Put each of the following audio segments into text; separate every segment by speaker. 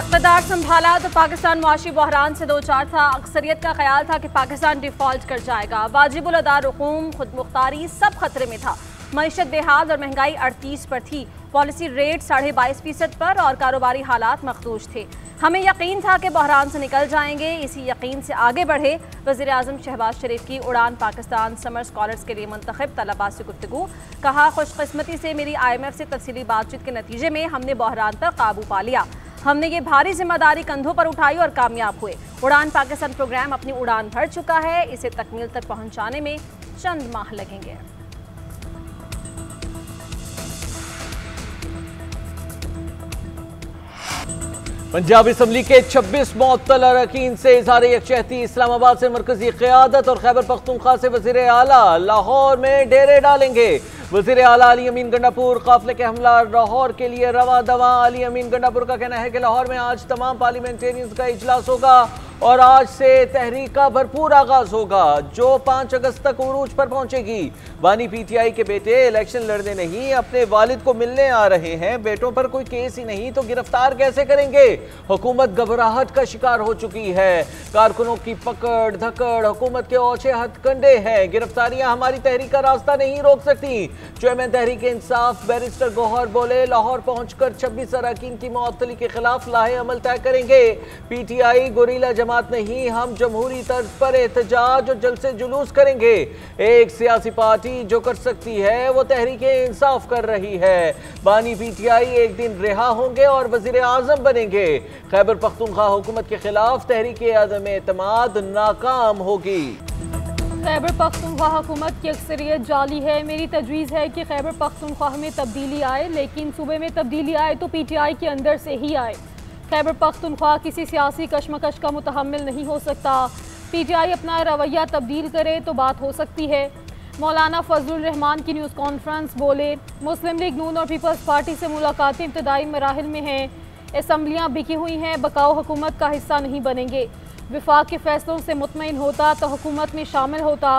Speaker 1: इक़्तिदार संभाला तो पाकिस्तान मुआशी बहरान से दो चार था। अक्सरियत का ख्याल था कि पाकिस्तान डिफॉल्ट कर जाएगा। वाजिबुल अदा रकूम, खुद मुख्तारी सब खतरे में था। मईशत बेहाल और महंगाई 38 पर थी। पॉलिसी रेट 22.5% पर और कारोबारी हालात मखदूश थे। हमें यकीन था कि बहरान से निकल जाएंगे। इसी यकीन से आगे बढ़े। वज़ीर आज़म शहबाज शरीफ की उड़ान पाकिस्तान समर स्कॉलर्स के लिए मुंतखब तलबा से गुफ्तगू। कहा, खुशकिस्मती से मेरी IMF से तफसीली बातचीत के नतीजे में हमने बहरान पर काबू पा लिया। हमने ये भारी जिम्मेदारी कंधों पर उठाई और कामयाब हुए। उड़ान पाकिस्तान प्रोग्राम अपनी उड़ान भर चुका है। इसे तकमील तक पहुंचाने में चंद माह लगेंगे।
Speaker 2: पंजाब असम्बली के 26 मुअत्तल अरकान से इज़हार यकजहती। इस्लामाबाद से मरकजी क़यादत और खैबर पख्तूनख्वा से वज़ीर आला लाहौर में डेरे डालेंगे। वज़ीर आला अली अमीन गंडापुर काफिले के हमला लाहौर के लिए रवा दवा। अली अमीन गंडापुर का कहना है कि लाहौर में आज तमाम पार्लियामेंटेरियंस का इजलास होगा और आज से तहरीक का भरपूर आगाज होगा जो 5 अगस्त तक उरूज पर पहुंचेगी। बानी PTI के बेटे इलेक्शन लड़ने नहीं अपने वालिद को मिलने आ रहे हैं। बेटों पर कोई केस ही नहीं तो गिरफ्तार कैसे करेंगे। हुकूमत घबराहट का शिकार हो चुकी है। कारकुनों की पकड़ धकड़ हुकूमत के औचे हथकंडे हैं। गिरफ्तारियां हमारी तहरीक का रास्ता नहीं रोक सकती। चेयरमैन तहरीक इंसाफ बैरिस्टर गौहर बोले, लाहौर पहुंचकर 26 अरकान की मुअत्तली के खिलाफ लाहे अमल तय करेंगे। PTI गोरीला जमात नहीं, हम जमहूरी तर्ज पर एहतजाज और जलसे जुलूस करेंगे। एक सियासी पार्टी जो कर सकती है वो तहरीक इंसाफ कर रही है। बानी PTI एक दिन रिहा होंगे और वजीर आजम बनेंगे। खैबर पख्तूनख्वा हुकूमत के खिलाफ तहरीक अदम एतमाद नाकाम होगी।
Speaker 3: खैबर पख्तूनख्वा हुकूमत की अक्सरियत जाली है। मेरी तजवीज़ है कि खैबर पख्तूनख्वा में तब्दीली आए, लेकिन सूबे में तब्दीली आए तो PTI के अंदर से ही आए। खैबर पख्तूनख्वा किसी सियासी कशमकश का मुतहम्मिल नहीं हो सकता। PTI अपना रवैया तब्दील करे तो बात हो सकती है। मौलाना फजलुर रहमान की न्यूज़ कॉन्फ्रेंस बोले, मुस्लिम लीग नून और पीपल्स पार्टी से मुलाकातें इब्तदाई मराहिल में हैं। असम्बलियाँ बिकी हुई हैं, बकाओ हुकूमत का हिस्सा नहीं बनेंगे। विफाक के फैसलों से मुतमईन होता तो हुकूमत में शामिल होता।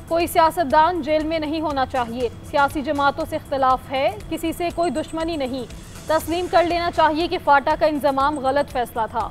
Speaker 3: कोई सियासतदान जेल में नहीं होना चाहिए। सियासी जमातों से इख्तलाफ है, किसी से कोई दुश्मनी नहीं। तस्लीम कर लेना चाहिए कि फाटा का इंजमाम गलत फैसला था।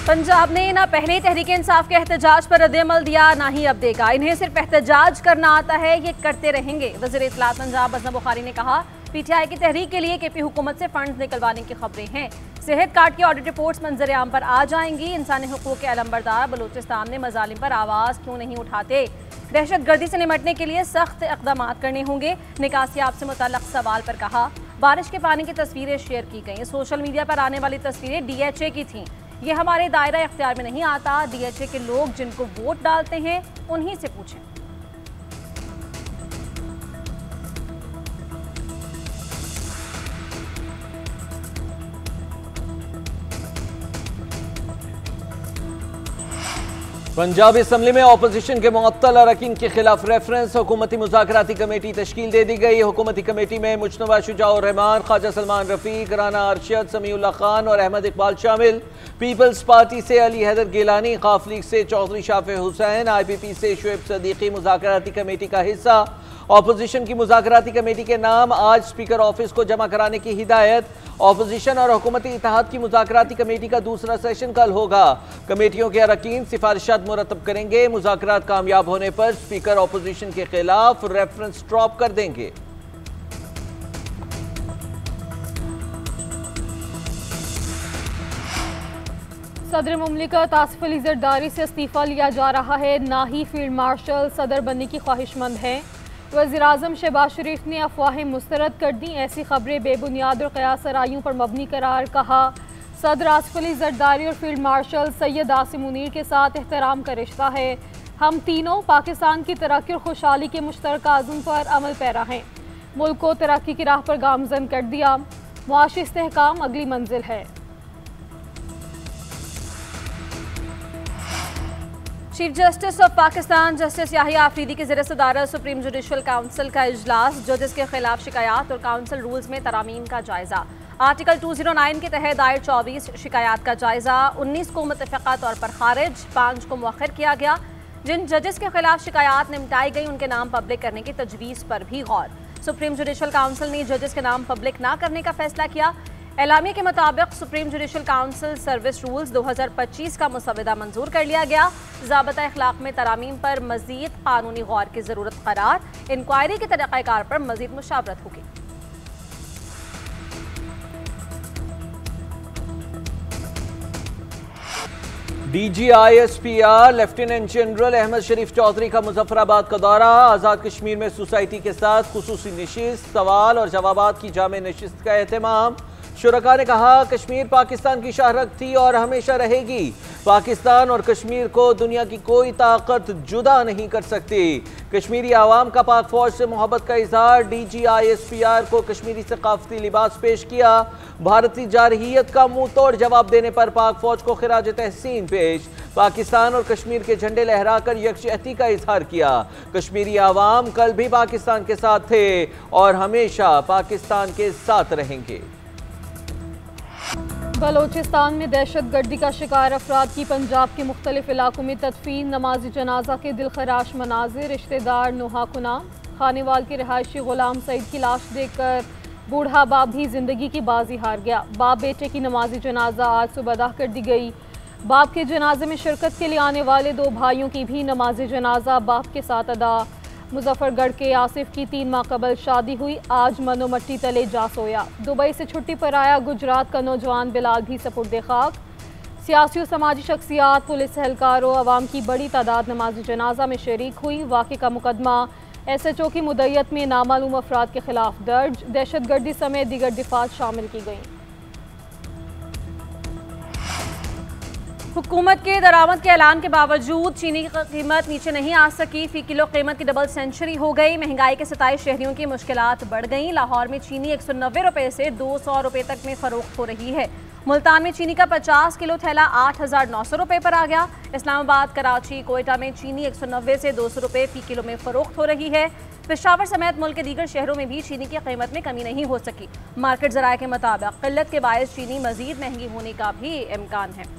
Speaker 1: पंजाब ने ना पहले तहरीक इंसाफ के एहतजाज पर रद्द-ए-अमल दिया, ना ही अब देगा। इन्हें सिर्फ एहतजाज करना आता है, ये करते रहेंगे। वज़ीर इत्तलात पंजाब अज़म बुखारी ने कहा, PTI की तहरीक के लिए KP हुकूमत से फंड निकलवाने की खबरें हैं। सेहत कार्ड की ऑडिट रिपोर्ट्स मंजर आम पर आ जाएंगी। इंसानी हुकूक के अलंबरदार बलूचिस्तान में मजालिम पर आवाज़ क्यों नहीं उठाते। दहशत गर्दी से निमटने के लिए सख्त इक़दाम करने होंगे। निकासियाब से मुतल्लक सवाल पर कहा, बारिश के पानी की तस्वीरें शेयर की गई। सोशल मीडिया पर आने वाली तस्वीरें DHA की थीं। ये हमारे दायरा इख्तियार में नहीं आता। DHA के लोग जिनको वोट डालते हैं उन्हीं से पूछें।
Speaker 2: पंजाब असम्बली में अपोजिशन के मुअत्तल अरकान के खिलाफ रेफरेंस। हुकूमती मुज़ाकराती कमेटी तश्कील दे दी गई। हुकूमती कमेटी में मुजतबा शुजाउर रहमान, ख्वाजा सलमान रफीक, राना अरशद, समीउल्लाह खान और अहमद इकबाल शामिल। पीपल्स पार्टी से अली हैदर गिलानी, काफ लीग से चौधरी शाफे हुसैन, IPP से शुएब सदीकी मुज़ाकराती कमेटी का हिस्सा। अपोजिशन की मुज़ाकराती कमेटी के नाम आज स्पीकर ऑफिस को जमा कराने की हिदायत। अपोजिशन और हुकूमती इत्तेहाद की मुज़ाकराती कमेटी का दूसरा सेशन कल होगा। कमेटियों के अरकान सिफारिशात मुरतब करेंगे। मुज़ाकरात कामयाब होने पर स्पीकर अपोजिशन के खिलाफ रेफरेंस ड्रॉप कर देंगे।
Speaker 3: सदर मुमलिकत आसिफ अली जरदारी से इस्तीफ़ा लिया जा रहा है, ना ही फील्ड मार्शल सदर बनने की ख्वाहिशमंद हैं। वज़ीर आज़म शहबाज शरीफ ने अफवाहें मुस्तरद कर दी। ऐसी खबरें बेबुनियाद और क़यास आराइयों पर मबनी करार। कहा, सदर आसिफ अली जरदारी और फील्ड मार्शल सैयद आसिम मुनीर के साथ एहतराम का रिश्ता है। हम तीनों पाकिस्तान की तरक्की और खुशहाली के मुश्तरका अज़्म पर अमल पैरा हैं। मुल्क को तरक्की की राह पर गामज़न कर दिया। मुआशी इस्तेहकाम अगली मंजिल है।
Speaker 1: Chief justice of Pakistan justice Yahya Afridi की ज़ेर सदारत सुप्रीम जुडिशल काउंसिल का इजलास। जजेस के खिलाफ शिकायत और काउंसिल रूल्स में तरामीम का जायजा। आर्टिकल 209 के तहत दायर 24 शिकायत का जायजा। 19 को मुतफ़क़ा तौर पर खारिज, 5 को मुअख्खर किया गया। जिन जजेस के खिलाफ शिकायत निपटाई गई उनके नाम पब्लिक करने की तजवीज़ पर भी गौर। सुप्रीम जुडिशल काउंसिल ने जजेस के नाम पब्लिक ना करने का फैसला किया। एलामिया के मुताबिक supreme judicial council service rules 2025 का मुसवदा मंजूर कर लिया गया। ज़ाबता अखलाक में तरामीम पर मजीद कानूनी गौर की ज़रूरत करार। इंक्वायरी के तरीक़ाकार पर मजीद मुशावरत होगी।
Speaker 2: DGISPR लेफ्टिनेंट जनरल अहमद शरीफ चौधरी का मुजफ्फराबाद का दौरा। आज़ाद कश्मीर में सोसाइटी के साथ खुसूसी नशिस्त, सवाल और जवाबात की जामे नशिस्त का एहतमाम। शुरका ने कहा कश्मीर पाकिस्तान की शाहरग थी और हमेशा रहेगी। पाकिस्तान और कश्मीर को दुनिया की कोई ताकत जुदा नहीं कर सकती। कश्मीरी आवाम का पाक फौज से मोहब्बत का इजहार। DGISPR को कश्मीरी सकाफती लिबास पेश किया। भारतीय जारहियत का मुंह तोड़ जवाब देने पर पाक फौज को खिराज तहसीन पेश। पाकिस्तान और कश्मीर के झंडे लहराकर यकजहती का इजहार किया। कश्मीरी आवाम कल भी पाकिस्तान के साथ थे और हमेशा पाकिस्तान के साथ रहेंगे।
Speaker 3: बलोचिस्तान में दहशतगर्दी का शिकार अफराद की पंजाब के मुख्तलिफ इलाकों में तदफीन। नमाज जनाजा के दिलखराश मनाजिर। रिश्तेदार नोहा कुना। खानेवाल के रिहायशी गुलाम सईद की लाश देखकर बूढ़ा बाप भी जिंदगी की बाजी हार गया। बाप बेटे की नमाजी जनाजा आज सुबह अदा कर दी गई। बाप के जनाजे में शिरकत के लिए आने वाले दो भाइयों की भी नमाजी जनाजा बाप के साथ अदा। मुजफ्फरगढ़ के आसिफ की 3 माह कबल शादी हुई, आज मनो मट्टी तले जा सोया। दुबई से छुट्टी पर आया गुजरात का नौजवान बिलाल भी सपुर्दे खाक। सियासी और समाजी शख्सियात, पुलिस एहलकारों, अवाम की बड़ी तादाद नमाज जनाजा में शरीक हुई। वाक़े का मुकदमा SHO की मुद्दत में नामालूम अफराद के खिलाफ दर्ज। दहशतगर्दी समेत दीगर दिफात शामिल की गई।
Speaker 1: हुकूमत के दरामद के ऐलान के बावजूद चीनी की कीमत नीचे नहीं आ सकी। फी किलो कीमत की डबल सेंचुरी हो गई। महंगाई के 27 शहरियों की मुश्किलात बढ़ गईं। लाहौर में चीनी 190 रुपये से 200 रुपये तक में फरोख्त हो रही है। मुल्तान में चीनी का 50 किलो थैला 8,900 रुपये पर आ गया। इस्लामाबाद, कराची, कोयटा में चीनी 190 से 200 रुपये फी किलो में फरोख्त हो रही है। पेशावर समेत मुल्क के दीगर शहरों में भी चीनी की कीमत में कमी नहीं हो सकी। मार्केट ज़राए के मुताबिक किल्लत के बायस चीनी मजीद महंगी होने का भी इम्कान है।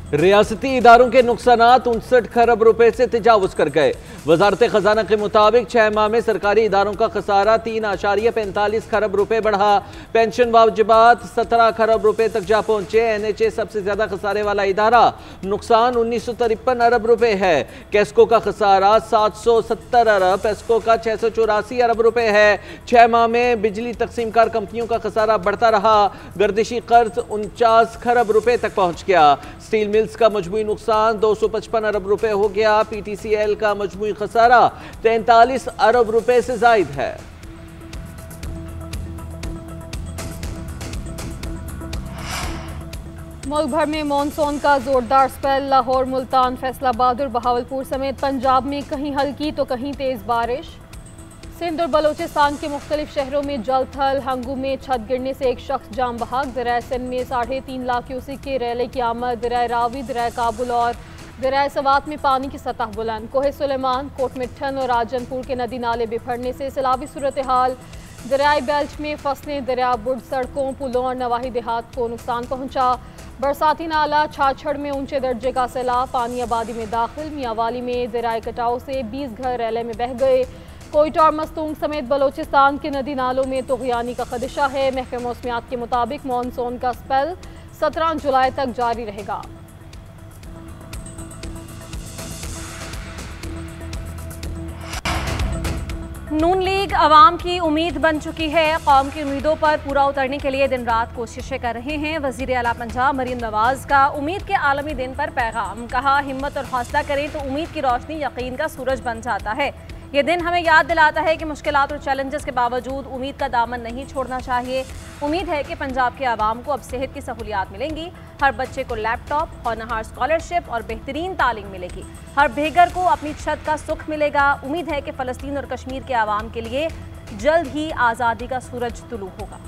Speaker 2: रियासती इदारों के नुकसानात 59 खरब रुपए से तजावुज कर गए। वजारत खजाना के मुताबिक 6 माह में सरकारी इदारों का खसारा 3.45 खरब रुपए बढ़ा। पेंशन वाजिबात 17 खरब रुपए तक जा पहुंचे। NHA सबसे ज्यादा खसारे वाला इदारा, नुकसान 1953 अरब रुपए है। कैस्को का खसारा 770 अरब, पेस्को का 684 अरब रुपए है। 6 माह में बिजली तकसीमकार कंपनियों का खसारा बढ़ता रहा। गर्दिशी कर्ज 49 खरब रुपए तक पहुंच गया। स्टील मिल्स का मजमूई नुकसान 255 अरब रुपए हो गया। PTCL का मजमूई खसारा 43 अरब रुपए से जायद है।
Speaker 3: मुल्क भर में मानसून का जोरदार स्पेल। लाहौर, मुल्तान, फैसलाबाद और बहावलपुर समेत पंजाब में कहीं हल्की तो कहीं तेज बारिश। सिंध और बलोचिस्तान के मुख्तलिफ शहरों में जल थल। हंगू में छत गिरने से एक शख्स जाम बहाक। दरिया सिंध में 3.5 लाख क्यूसिक के रेले की आमद। दरिया रावी, दरिया काबुल और दरिया सवात में पानी की सतह बुलंद। कोहे सुलेमान, कोटमिट्ठन और राजनपुर के नदी नाले बिफरने से सैलाबी सूरत हाल। दरियाई बेल्ट में फसलें, दरिया बुर्ज, सड़कों, पुलों और नवाही देहात को नुकसान पहुँचा। बरसाती नाला छाछड़ में ऊंचे दर्जे का सैलाब, पानी आबादी में दाखिल। मियावाली में दरियाई कटाव से 20 घर रेले में बह गए। कोयटा और मस्तूंग समेत बलोचिस्तान के नदी नालों में तोगयानी का खदशा है। महकमा मौसमियात के मुताबिक मानसून का स्पेल 17 जुलाई तक जारी रहेगा।
Speaker 1: नून लीग अवाम की उम्मीद बन चुकी है। कौम की उम्मीदों पर पूरा उतरने के लिए दिन रात कोशिशें कर रहे हैं। वजीर आला पंजाब मरीम नवाज का उम्मीद के आलमी दिन पर पैगाम। कहा, हिम्मत और हौसला करें तो उम्मीद की रोशनी यकीन का सूरज बन जाता है। ये दिन हमें याद दिलाता है कि मुश्किलात और चैलेंजेस के बावजूद उम्मीद का दामन नहीं छोड़ना चाहिए। उम्मीद है कि पंजाब के आवाम को अब सेहत की सहूलियात मिलेंगी। हर बच्चे को लैपटॉप, होनहार स्कॉलरशिप और बेहतरीन तालीम मिलेगी। हर बेघर को अपनी छत का सुख मिलेगा। उम्मीद है कि फ़लस्तीन और कश्मीर के आवाम के लिए जल्द ही आज़ादी का सूरज तुलू होगा।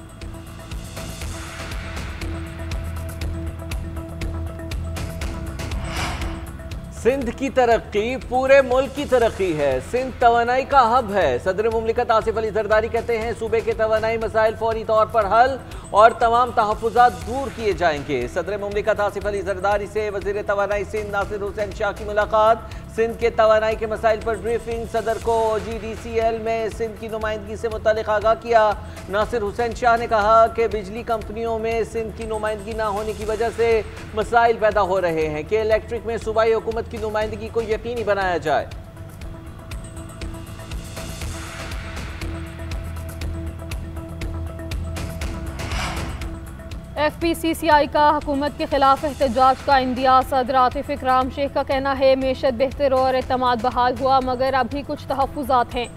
Speaker 2: सिंध की तरक्की पूरे मुल्क की तरक्की है। सिंध तवानाई का हब है। सदर मुमलिकत आसिफ अली जरदारी कहते हैं सूबे के तवानाई मसाइल फौरी तौर पर हल और तमाम तहफ़्फ़ुज़ात दूर किए जाएंगे। सदर मुमलिकत आसिफ अली जरदारी से वज़ीर तवानाई सिंध नासिर हुसैन शाह की मुलाकात। सिंध के तवानाई के मसाइल पर ब्रीफिंग। सदर को GDCL में सिंध की नुमाइंदगी से मुतालिक आगाह किया। नासिर हुसैन शाह ने कहा कि बिजली कंपनियों में सिंध की नुमाइंदगी ना होने की वजह से मसाइल पैदा हो रहे हैं कि इलेक्ट्रिक में सूबाई हुकूमत की नुमाइंदगी को यकीनी बनाया जाए।
Speaker 3: FPCCI का हुकूमत के खिलाफ एहतजाज का इंदिया। सदर आतिफ इकराम शेख का कहना है मेशत बेहतर और एतमाद बहाल हुआ मगर अभी कुछ तहफ़्फ़ुज़ात हैं।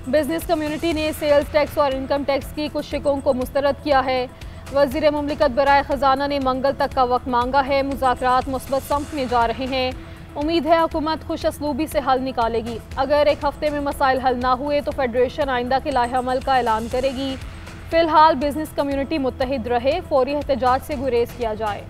Speaker 3: बिजनेस कम्युनिटी ने सेल्स टैक्स और इनकम टैक्स की कुछ शिकों को मुस्तरद किया है। वज़ीर मुमलिकत बराए ख़जाना ने मंगल तक का वक्त मांगा है। मुज़ाकरात मुस्बत समत में जा रहे हैं। उम्मीद है हुकूमत खुश असलूबी से हल निकालेगी। अगर एक हफ्ते में मसाइल हल ना हुए तो फेडरेशन आइंदा के लाहेअमल का ऐलान करेगी। फिलहाल बिजनेस कम्युनिटी मुत्तहिद रहे, फौरी एहतजाज से गुरेज किया जाए।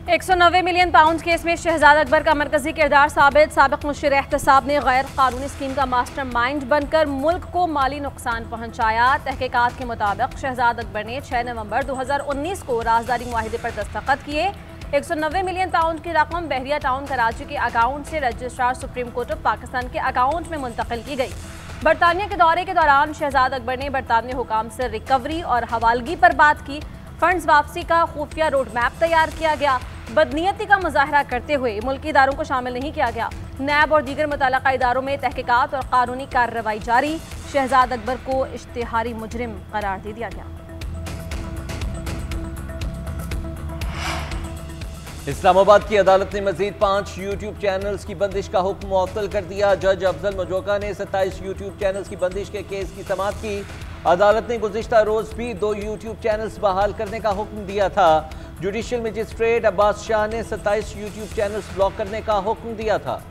Speaker 1: £190 मिलियन केस में शहजाद अकबर का मरकजी किरदार साबित। साबिक मुशीर एहतसाब ने गैर कानूनी स्कीम का मास्टरमाइंड बनकर मुल्क को माली नुकसान पहुंचाया। तहकीकात के मुताबिक शहजाद अकबर ने 6 नवंबर 2019 को राजदारी मुआहिदे पर दस्तखत किए। £190 मिलियन की रकम बहरिया टाउन कराची के अकाउंट से registrar supreme court of Pakistan के अकाउंट में मुंतकिल की गई। बरतानिया के दौरे के दौरान शहजाद अकबर ने बरतानवी हुकाम से रिकवरी और हवालगी पर बात की। फंड्स वापसी का खुफिया रोड मैप तैयार किया गया। बदनीयती का मुजाहरा करते हुए मुल्की इदारों को शामिल नहीं किया गया। नैब और दीगर मुतल्लका इदारों में तहकीकात और कानूनी कार्रवाई जारी। शहजाद अकबर को इश्तिहारी मुजरिम करार दे दिया गया।
Speaker 2: इस्लामाबाद की अदालत ने मजीद 5 यूट्यूब चैनल्स की बंदिश का हुक्म मुअत्तल कर दिया। जज अफजल मजोका ने 27 यूट्यूब चैनल्स की बंदिश के केस की समाअत की। अदालत ने गुज़िश्ता रोज भी 2 यूट्यूब चैनल्स बहाल करने का हुक्म दिया था। जुडिशल मजिस्ट्रेट अब्बास शाह ने 27 यूट्यूब चैनल्स ब्लॉक करने का हुक्म दिया था।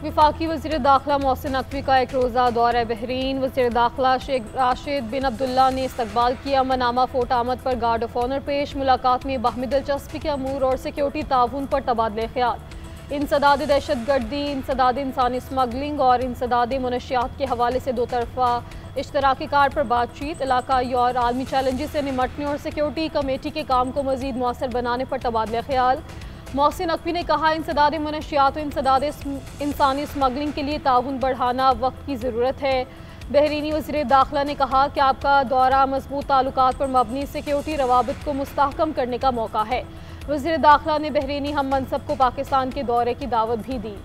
Speaker 3: वफाकी वज़ीर दाखिला मोहसिन नकवी का एक रोज़ा दौरा बहरीन। वज़ीर दाखिला शेख राशिद बिन अब्दुल्ला ने इस्तकबाल किया। मनामा फोर्ट आमद पर गार्ड ऑफ ऑनर पेश। मुलाकात में बाहमी दिलचस्पी के अमूर और सिक्योरिटी ताउन पर तबादले ख्याल। इंसदाद दहशत गर्दी, इंसदाद इंसानी स्मगलिंग और इंसदाद मनशियात के हवाले से 2 तरफा इश्तराकी कार पर बातचीत। इलाकाई और आलमी चैलेंजेस से निमटने और सिक्योरिटी कमेटी के काम को मज़ीद मौसर बनाने पर तबादले ख्याल। मोहसिन नकवी ने कहा इंसदाद मनशियात और इंसदाद इंसानी स्मगलिंग के लिए ताउन बढ़ाना वक्त की ज़रूरत है। बहरीनी वज़ीर दाखिला ने कहा कि आपका दौरा मजबूत ताल्लुकात पर मबनी सिक्योरिटी रवाबित को मुस्तहकम करने का मौका है। वज़ीर दाखिला ने बहरीनी हम मनसब को पाकिस्तान के दौरे की दावत भी दी।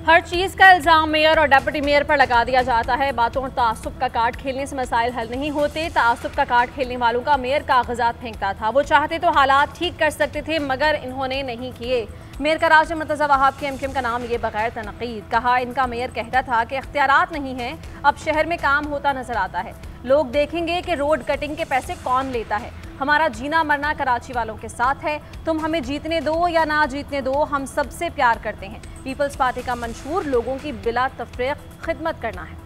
Speaker 1: हर चीज़ का इल्ज़ाम मेयर और डिप्टी मेयर पर लगा दिया जाता है। बातों और तासुब का कार्ड खेलने से मसाइल हल नहीं होते। तासुब का कार्ड खेलने वालों का मेयर कागजात फेंकता था। वो चाहते तो हालात ठीक कर सकते थे मगर इन्होंने नहीं किए। मेयर कराची मुर्तज़ा वहाब के MKM का नाम लिए बगैर तनकीद। कहा इनका मेयर कहता था कि इख्तियारात नहीं हैं। अब शहर में काम होता नजर आता है। लोग देखेंगे कि रोड कटिंग के पैसे कौन लेता है। हमारा जीना मरना कराची वालों के साथ है। तुम हमें जीतने दो या ना जीतने दो, हम सबसे प्यार करते हैं। पीपल्स पार्टी का मंशूर लोगों की बिला तफरीक खिदमत करना है।